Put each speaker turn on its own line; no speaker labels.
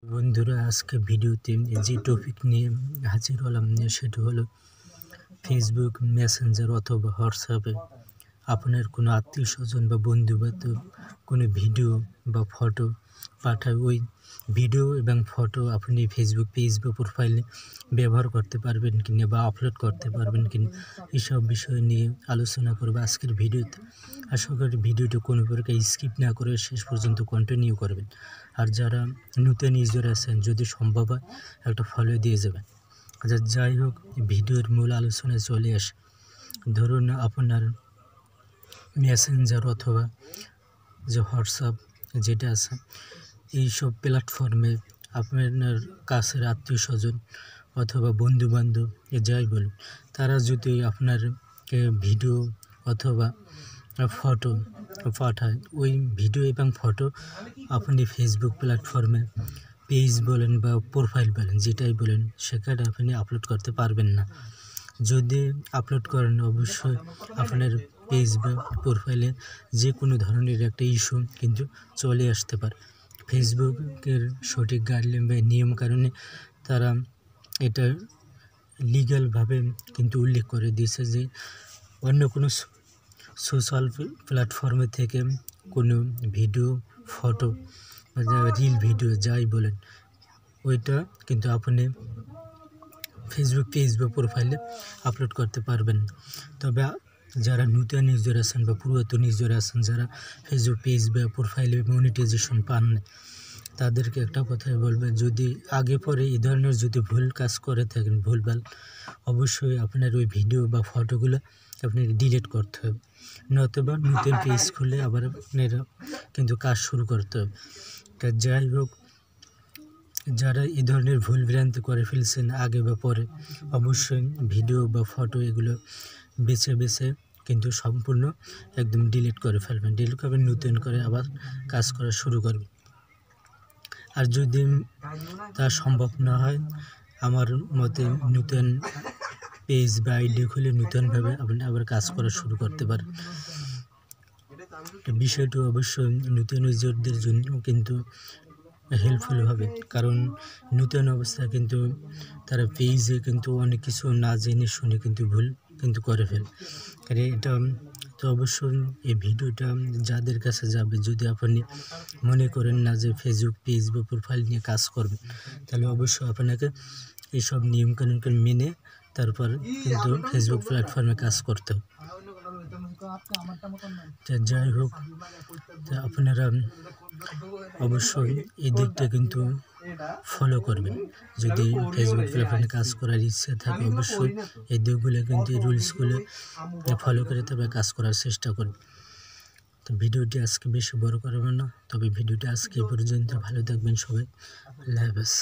বন্ধুরা, আজকে ভিডিওতে যে টপিক নিয়ে হাজির হলাম সেটা হলো ফেসবুক মেসেঞ্জার অথবা হোয়াটসঅ্যাপে আপনার কোনো আত্মীয়-স্বজন বা বন্ধু-বান্ধব কোনো ভিডিও বা ফটো পাঠায়, ওই ভিডিও এবং ফটো আপনি ফেসবুক পেজ বা প্রোফাইলে ব্যবহার করতে পারবেন কিনা বা আপলোড করতে পারবেন কিনা, এসব বিষয় নিয়ে আলোচনা করব আজকের ভিডিওতে। আশা করি ভিডিওটি কোনো প্রকার স্কিপ না করে শেষ পর্যন্ত কন্টিনিউ করবেন। আর যারা নতুন ইউজার আছেন, যদি সম্ভব হয় একটা ফলো দিয়ে যাবেন। আচ্ছা, যাই হোক, ভিডিওর মূল আলোচনায় চলে আসে। ধরুন আপনার মেসেঞ্জার অথবা যে হোয়াটসঅ্যাপ যেটা আছে, এইসব প্ল্যাটফর্মে আপনার কাছের আত্মীয়-স্বজন অথবা বন্ধুবান্ধব যাই বলুন, তারা যদি আপনার ভিডিও অথবা ফটো পাঠায়, ওই ভিডিও এবং ফটো আপনি ফেসবুক প্ল্যাটফর্মে পেজ বলেন বা প্রোফাইল বলেন, যেটাই বলেন, সেখানে আপনি আপলোড করতে পারবেন না। যদি আপলোড করেন, অবশ্যই আপনার পেজ বা প্রোফাইলে যে কোনো ধরনের একটা ইস্যু কিন্তু চলে আসতে পারে। ফেসবুকের সঠিক গাইডলাইন বা নিয়মকানুনে তারা এটা লিগ্যালভাবে কিন্তু উল্লেখ করে দিয়েছে যে অন্য কোনো সোশ্যাল প্ল্যাটফর্মে থেকে কোনো ভিডিও, ফটো বা রিল ভিডিও যাই বলেন, ওইটা কিন্তু আপনি ফেসবুক পেজ বা প্রোফাইলে আপলোড করতে পারবেন। তবে যারা নতুন ইউজার আছেন বা পুরাতন ইউজার আছেন, যারা ফেসবুক পেজ বা প্রোফাইলে মনিটাইজেশন পান না, তাদেরকে একটা কথাই বলবেন, যদি আগে পরে এই ধরনের যদি ভুল কাজ করে থাকেন, ভুলভাল, অবশ্যই আপনার ওই ভিডিও বা ফটোগুলো আপনাকে ডিলিট করতে হবে, নতুবা নতুন পেজ খুলে আবার আপনার কিন্তু কাজ শুরু করতে হবে। তা যাই হোক, যারা এই ধরনের ভুল ভ্রান্তি করে ফেলছেন আগে বা পরে, অবশ্যই ভিডিও বা ফটো এগুলো বেছে বেছে কিন্তু সম্পূর্ণ একদম ডিলিট করে ফেলবেন। ডিলিট করবেন, নতুন করে আবার কাজ করা শুরু করবেন। আর যদি তা সম্ভব না হয়, আমার মতে নতুন পেজ বা আইডি খুলে নতুনভাবে আপনি আবার কাজ করা শুরু করতে পারেন। বিষয়টি অবশ্যই নতুন ইউজারদের জন্য কিন্তু হেল্পফুল হবে, কারণ নতুন অবস্থায় কিন্তু তারা পেজে কিন্তু অনেক কিছু না জেনে শুনে কিন্তু ভুল কিন্তু করে ফেলে। কারণ এটা তো অবশ্যই এই ভিডিওটা যাদের কাছে যাবে, যদি আপনি মনে করেন না যে ফেসবুক পেজ বা প্রোফাইল নিয়ে কাজ করবেন, তাহলে অবশ্যই আপনাকে এইসব নিয়মকানুনকে মেনে তারপর কিন্তু ফেসবুক প্ল্যাটফর্মে কাজ করতে হবে। যাই হোক, আপনারা অবশ্যই এই দিকটা কিন্তু ফলো করবেন। যদি ফেসবুক প্ল্যাটফর্মে কাজ করার ইচ্ছে থাকে, অবশ্যই এই দিকগুলো কিন্তু, এই রুলসগুলো ফলো করে তবে কাজ করার চেষ্টা করবেন। তো ভিডিওটি আজকে বেশি বড় করবেন না, তবে ভিডিওটি আজকে পর্যন্ত। ভালো থাকবেন সবাই, আল্লাহ হাফেজ।